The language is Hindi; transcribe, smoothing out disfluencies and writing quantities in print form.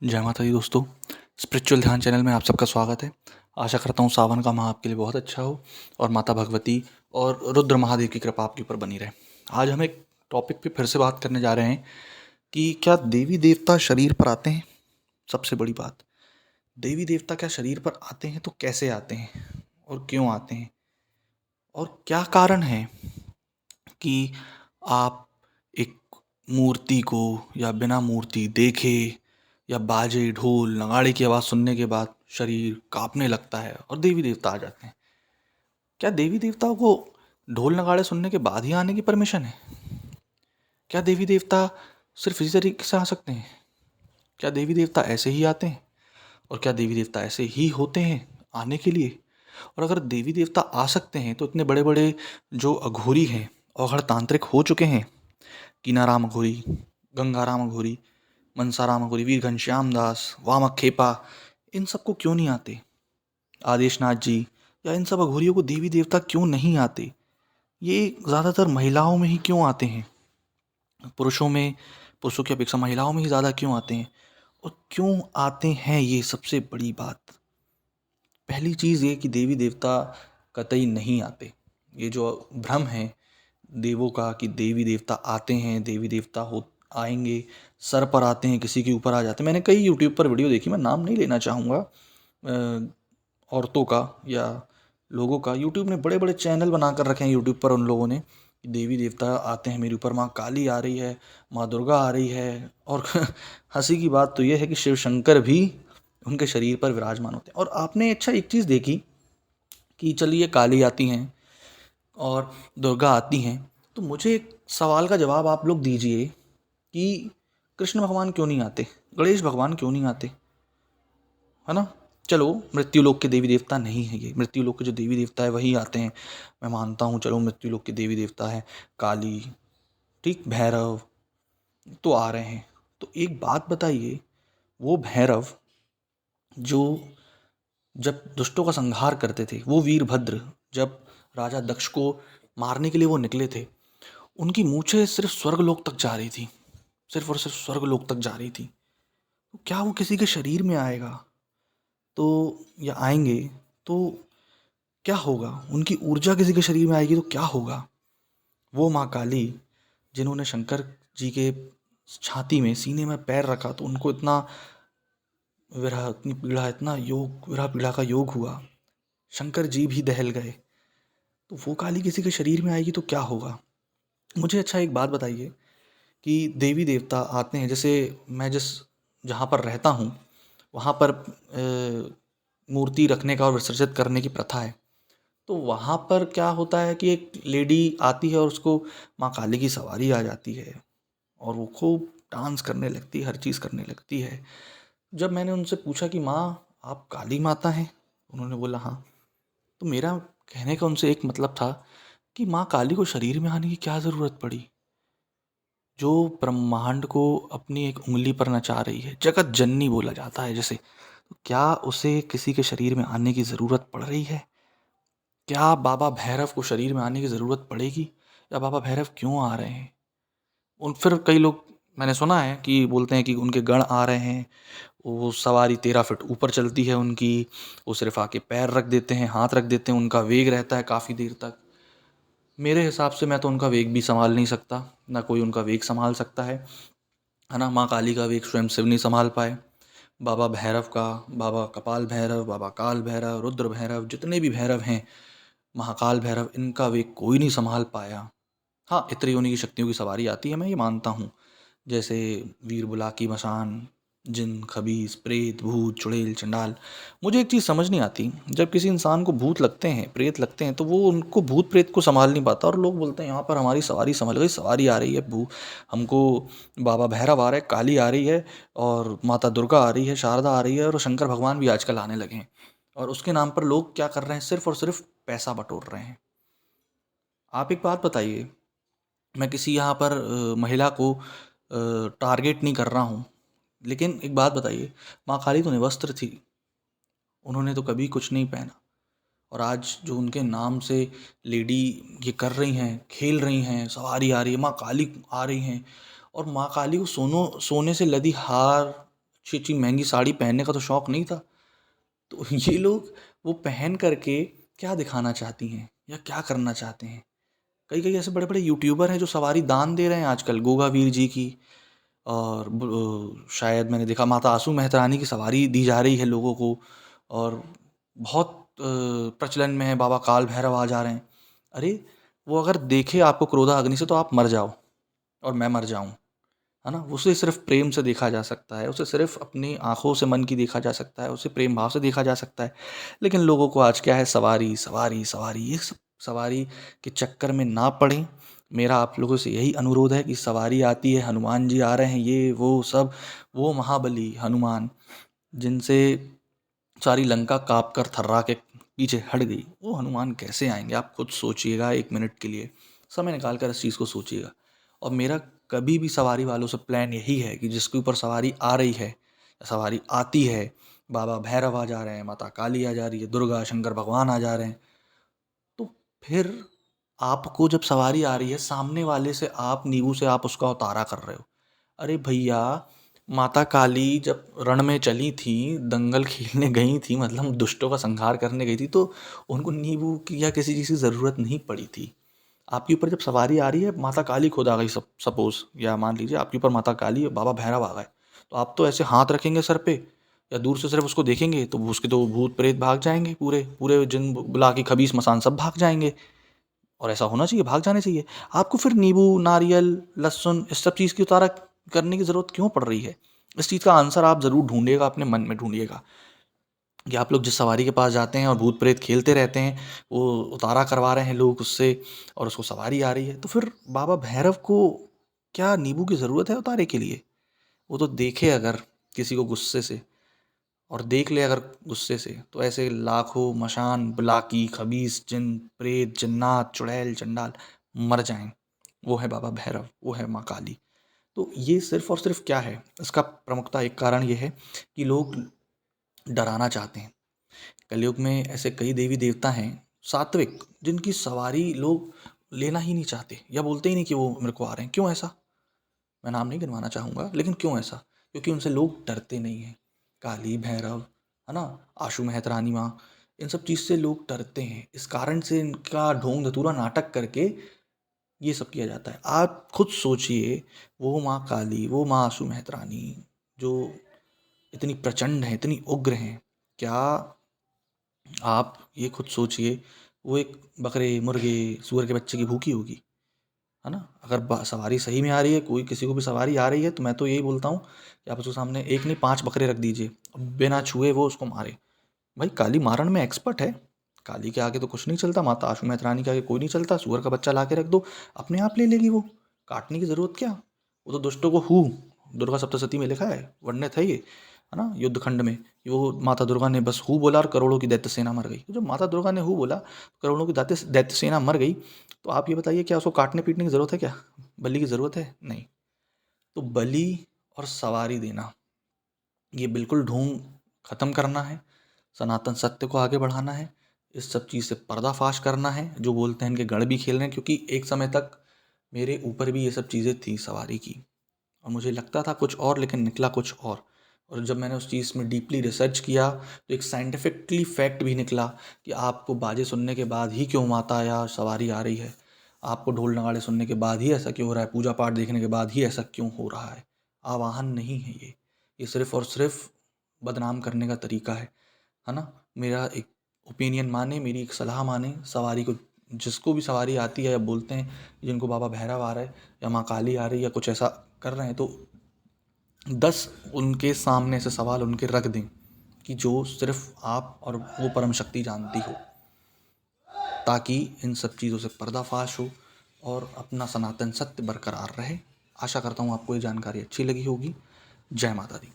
जय माता दी दोस्तों। स्पिरिचुअल ध्यान चैनल में आप सबका स्वागत है। आशा करता हूँ सावन का माह आपके लिए बहुत अच्छा हो और माता भगवती और रुद्र महादेव की कृपा आपके ऊपर बनी रहे। आज हम एक टॉपिक पे फिर से बात करने जा रहे हैं कि क्या देवी देवता शरीर पर आते हैं। सबसे बड़ी बात, देवी देवता क्या शरीर पर आते हैं तो कैसे आते हैं और क्यों आते हैं और क्या कारण है कि आप एक मूर्ति को या बिना मूर्ति देखे या बाजे ढोल नगाड़े की आवाज़ सुनने के बाद शरीर कांपने लगता है और देवी देवता आ जाते हैं। क्या देवी देवताओं को ढोल नगाड़े सुनने के बाद ही आने की परमिशन है? क्या देवी देवता सिर्फ इसी तरीके से आ सकते हैं? क्या देवी देवता ऐसे ही आते हैं? और क्या देवी देवता ऐसे ही होते हैं आने के लिए? और अगर देवी देवता आ सकते हैं तो इतने बड़े बड़े जो अघोरी हैं, अवघड़ तांत्रिक हो चुके हैं, कीनाराम अघोरी, गंगाराम अघोरी, मनसाराम अघोरी, वीर घनश्याम दास, वामक खेपा, इन सबको क्यों नहीं आते? आदेशनाथ जी या इन सब अघोरियों को देवी देवता क्यों नहीं आते? ये ज़्यादातर महिलाओं में ही क्यों आते हैं? पुरुषों की अपेक्षा महिलाओं में ही ज़्यादा क्यों आते हैं? और क्यों आते हैं, ये सबसे बड़ी बात। पहली चीज़ ये कि देवी देवता कतई नहीं आते। ये जो भ्रम है देवों का कि देवी देवता आते हैं, देवी देवता हो आएंगे, सर पर आते हैं, किसी के ऊपर आ जाते हैं। मैंने कई यूट्यूब पर वीडियो देखी, मैं नाम नहीं लेना चाहूँगा औरतों का या लोगों का। यूट्यूब ने बड़े बड़े चैनल बना कर रखे हैं यूट्यूब पर उन लोगों ने कि देवी देवता आते हैं मेरे ऊपर, माँ काली आ रही है, माँ दुर्गा आ रही है। और हंसी की बात तो ये है कि शिव शंकर भी उनके शरीर पर विराजमान होते हैं। और आपने अच्छा एक चीज़ देखी कि चलिए काली आती हैं और दुर्गा आती हैं, तो मुझे एक सवाल का जवाब आप लोग दीजिए कि कृष्ण भगवान क्यों नहीं आते, गणेश भगवान क्यों नहीं आते, है ना? चलो, मृत्यु लोक के देवी देवता नहीं है, ये मृत्यु लोक के जो देवी देवता है वही आते हैं, मैं मानता हूँ। चलो, मृत्यु लोक के देवी देवता है काली, ठीक, भैरव तो आ रहे हैं। तो एक बात बताइए, वो भैरव जो जब दुष्टों का संहार करते थे, वो वीरभद्र जब राजा दक्ष को मारने के लिए वो निकले थे, उनकी मूछें सिर्फ स्वर्गलोक तक जा रही थी, सिर्फ और सिर्फ स्वर्गलोक तक जा रही थी। तो क्या वो किसी के शरीर में आएगा तो, या आएंगे तो क्या होगा? उनकी ऊर्जा किसी के शरीर में आएगी तो क्या होगा? वो माँ काली जिन्होंने शंकर जी के छाती में, सीने में पैर रखा तो उनको इतना विरह, इतनी पीड़ा, इतना योग, विरह पीड़ा का योग हुआ, शंकर जी भी दहल गए। तो वो काली किसी के शरीर में आएगी तो क्या होगा? मुझे अच्छा एक बात बताइए कि देवी देवता आते हैं, जैसे मैं जहाँ पर रहता हूँ वहाँ पर मूर्ति रखने का और विसर्जित करने की प्रथा है। तो वहाँ पर क्या होता है कि एक लेडी आती है और उसको माँ काली की सवारी आ जाती है और वो खूब डांस करने लगती है, हर चीज़ करने लगती है। जब मैंने उनसे पूछा कि माँ, आप काली माता हैं? उन्होंने बोला हाँ। तो मेरा कहने का उनसे एक मतलब था कि माँ काली को शरीर में आने की क्या ज़रूरत पड़ी? जो ब्रह्मांड को अपनी एक उंगली पर नचा रही है, जगत जननी बोला जाता है जैसे, तो क्या उसे किसी के शरीर में आने की ज़रूरत पड़ रही है? क्या बाबा भैरव को शरीर में आने की ज़रूरत पड़ेगी, या बाबा भैरव क्यों आ रहे हैं? उन फिर कई लोग, मैंने सुना है कि बोलते हैं कि उनके गण आ रहे हैं, वो सवारी 13 फीट ऊपर चलती है उनकी, वो सिर्फ आके पैर रख देते हैं, हाथ रख देते हैं, उनका वेग रहता है काफ़ी देर तक। मेरे हिसाब से मैं तो उनका वेग भी संभाल नहीं सकता, ना कोई उनका वेग संभाल सकता है ना? माँ काली का वेग स्वयं शिव नहीं संभाल पाए। बाबा भैरव का, बाबा कपाल भैरव, बाबा काल भैरव, रुद्र भैरव, जितने भी भैरव हैं, महाकाल भैरव, इनका वेग कोई नहीं संभाल पाया। हाँ, इतनी योनि की शक्तियों की सवारी आती है, मैं ये मानता हूँ। जैसे वीर बुलाकी मशान, जिन, खबीस, प्रेत, भूत, चुड़ैल, चंडाल। मुझे एक चीज़ समझ नहीं आती, जब किसी इंसान को भूत लगते हैं, प्रेत लगते हैं, तो वो उनको भूत प्रेत को संभाल नहीं पाता और लोग बोलते हैं यहाँ पर हमारी सवारी संभल गई, सवारी आ रही है, भू हमको बाबा भैरव आ रहे हैं, काली आ रही है और माता दुर्गा आ रही है, शारदा आ रही है और शंकर भगवान भी आजकल आने लगे हैं। और उसके नाम पर लोग क्या कर रहे हैं? सिर्फ और सिर्फ पैसा बटोर रहे हैं। आप एक बात बताइए, मैं किसी यहाँ पर महिला को टारगेट नहीं कर रहा हूँ, लेकिन एक बात बताइए, माँ काली तो निवस्त्र थी, उन्होंने तो कभी कुछ नहीं पहना, और आज जो उनके नाम से लेडी ये कर रही हैं, खेल रही हैं, सवारी आ रही है, माँ काली आ रही हैं, और माँ काली को सोने से लदी हार, अच्छी अच्छी महंगी साड़ी पहनने का तो शौक नहीं था। तो ये लोग वो पहन करके क्या दिखाना चाहती हैं या क्या करना चाहते हैं? कई कई ऐसे बड़े बड़े यूट्यूबर हैं जो सवारी दान दे रहे हैं आजकल, गोगा वीर जी की, और शायद मैंने देखा माता आसू मेहतरानी की सवारी दी जा रही है लोगों को। और बहुत प्रचलन में है, बाबा काल भैरव आ जा रहे हैं। अरे वो अगर देखे आपको क्रोधा अग्नि से तो आप मर जाओ और मैं मर जाऊं, है ना। उसे सिर्फ प्रेम से देखा जा सकता है, उसे सिर्फ अपनी आंखों से मन की देखा जा सकता है, उसे प्रेम भाव से देखा जा सकता है। लेकिन लोगों को आज क्या है, सवारी सवारी सवारी, ये सब सवारी के चक्कर में ना पड़ें। मेरा आप लोगों से यही अनुरोध है कि सवारी आती है, हनुमान जी आ रहे हैं, ये वो सब, वो महाबली हनुमान जिनसे सारी लंका काँप कर थर्रा के पीछे हट गई, वो हनुमान कैसे आएंगे? आप खुद सोचिएगा 1 मिनट के लिए, समय निकाल कर इस चीज़ को सोचिएगा। और मेरा कभी भी सवारी वालों से प्लान यही है कि जिसके ऊपर सवारी आ रही है या सवारी आती है, बाबा भैरव आ जा रहे हैं, माता काली आ जा रही है, दुर्गा शंकर भगवान आ जा रहे हैं, तो फिर आपको जब सवारी आ रही है, सामने वाले से आप नींबू से आप उसका उतारा कर रहे हो। अरे भैया, माता काली जब रण में चली थी, दंगल खेलने गई थी, मतलब दुष्टों का संहार करने गई थी, तो उनको नींबू की या किसी चीज़ की ज़रूरत नहीं पड़ी थी। आपके ऊपर जब सवारी आ रही है, माता काली खुद आ गई, सपोज, या मान लीजिए आपके ऊपर माता काली और बाबा भैरव आ गए, तो आप तो ऐसे हाथ रखेंगे सर पे या दूर से सिर्फ उसको देखेंगे तो उसके तो भूत प्रेत भाग जाएंगे, पूरे पूरे जिन बुला के खबीस मसान सब भाग जाएंगे। और ऐसा होना चाहिए, भाग जाने चाहिए। आपको फिर नींबू, नारियल, लहसुन, इस सब चीज़ की उतारा करने की ज़रूरत क्यों पड़ रही है? इस चीज़ का आंसर आप ज़रूर ढूंढिएगा, अपने मन में ढूंढिएगा कि आप लोग जिस सवारी के पास जाते हैं और भूत प्रेत खेलते रहते हैं, वो उतारा करवा रहे हैं लोग उससे, और उसको सवारी आ रही है, तो फिर बाबा भैरव को क्या नींबू की ज़रूरत है उतारे के लिए? वो तो देखे अगर किसी को गुस्से से, और देख ले अगर गुस्से से, तो ऐसे लाखों मशान बुलाकी खबीस जिन प्रेत जिन्नात चुड़ैल चंडाल मर जाएं। वो है बाबा भैरव, वो है माँ काली। तो ये सिर्फ और सिर्फ क्या है, इसका प्रमुखता एक कारण ये है कि लोग डराना चाहते हैं। कलयुग में ऐसे कई देवी देवता हैं सात्विक, जिनकी सवारी लोग लेना ही नहीं चाहते या बोलते ही नहीं कि वो मेरे को आ रहे हैं। क्यों ऐसा? मैं नाम नहीं गिनवाना चाहूँगा, लेकिन क्यों ऐसा? क्योंकि उनसे लोग डरते नहीं हैं। काली, भैरव, है ना, आशु मेहतरानी माँ, इन सब चीज़ से लोग डरते हैं। इस कारण से इनका ढोंग धतूरा नाटक करके ये सब किया जाता है। आप खुद सोचिए, वो माँ काली, वो माँ आशु मेहतरानी जो इतनी प्रचंड हैं, इतनी उग्र हैं, क्या आप ये खुद सोचिए, वो एक बकरे, मुर्गे, सूअर के बच्चे की भूखी होगी, है ना? अगर सवारी सही में आ रही है, कोई किसी को भी सवारी आ रही है, तो मैं तो यही बोलता हूँ कि आप उसके सामने एक नहीं 5 बकरे रख दीजिए, बिना छुए वो उसको मारे। भाई काली मारण में एक्सपर्ट है, काली के आगे तो कुछ नहीं चलता, माता आशु मेहतरानी के आगे कोई नहीं चलता। सूअर का बच्चा ला के रख दो, अपने आप ले लेगी वो, काटने की जरूरत क्या? वो तो दुष्टों को हु, दुर्गा सप्तशती में लिखा है, वर्णित है ये, है ना, युद्ध खंड में। कि वो माता दुर्गा ने बस हु बोला और करोड़ों की दैत्य सेना मर गई। तो जब माता दुर्गा ने हु बोला, करोड़ों की दैत्य दैत्य सेना मर गई, तो आप ये बताइए क्या उसको काटने पीटने की जरूरत है? क्या बलि की जरूरत है? नहीं। तो बलि और सवारी देना, ये बिल्कुल ढोंग खत्म करना है, सनातन सत्य को आगे बढ़ाना है, इस सब चीज़ से पर्दाफाश करना है। जो बोलते हैं इनके गढ़ भी खेल रहे हैं, क्योंकि एक समय तक मेरे ऊपर भी ये सब चीज़ें थी सवारी की, और मुझे लगता था कुछ और लेकिन निकला कुछ और जब मैंने उस चीज़ में डीपली रिसर्च किया, तो एक साइंटिफिकली फैक्ट भी निकला कि आपको बाजे सुनने के बाद ही क्यों माता या सवारी आ रही है, आपको ढोल नगाड़े सुनने के बाद ही ऐसा क्यों हो रहा है, पूजा पाठ देखने के बाद ही ऐसा क्यों हो रहा है। आवाहन नहीं है ये सिर्फ और सिर्फ बदनाम करने का तरीका है ना। मेरा एक ओपिनियन माने, मेरी एक सलाह माने, सवारी को, जिसको भी सवारी आती है या बोलते हैं जिनको बाबा भैरव आ रहा है या माँ काली आ रही है या कुछ ऐसा कर रहे हैं, तो 10 उनके सामने से सवाल उनके रख दें कि जो सिर्फ आप और वो परम शक्ति जानती हो, ताकि इन सब चीज़ों से पर्दाफाश हो और अपना सनातन सत्य बरकरार रहे। आशा करता हूँ आपको ये जानकारी अच्छी लगी होगी। जय माता दी।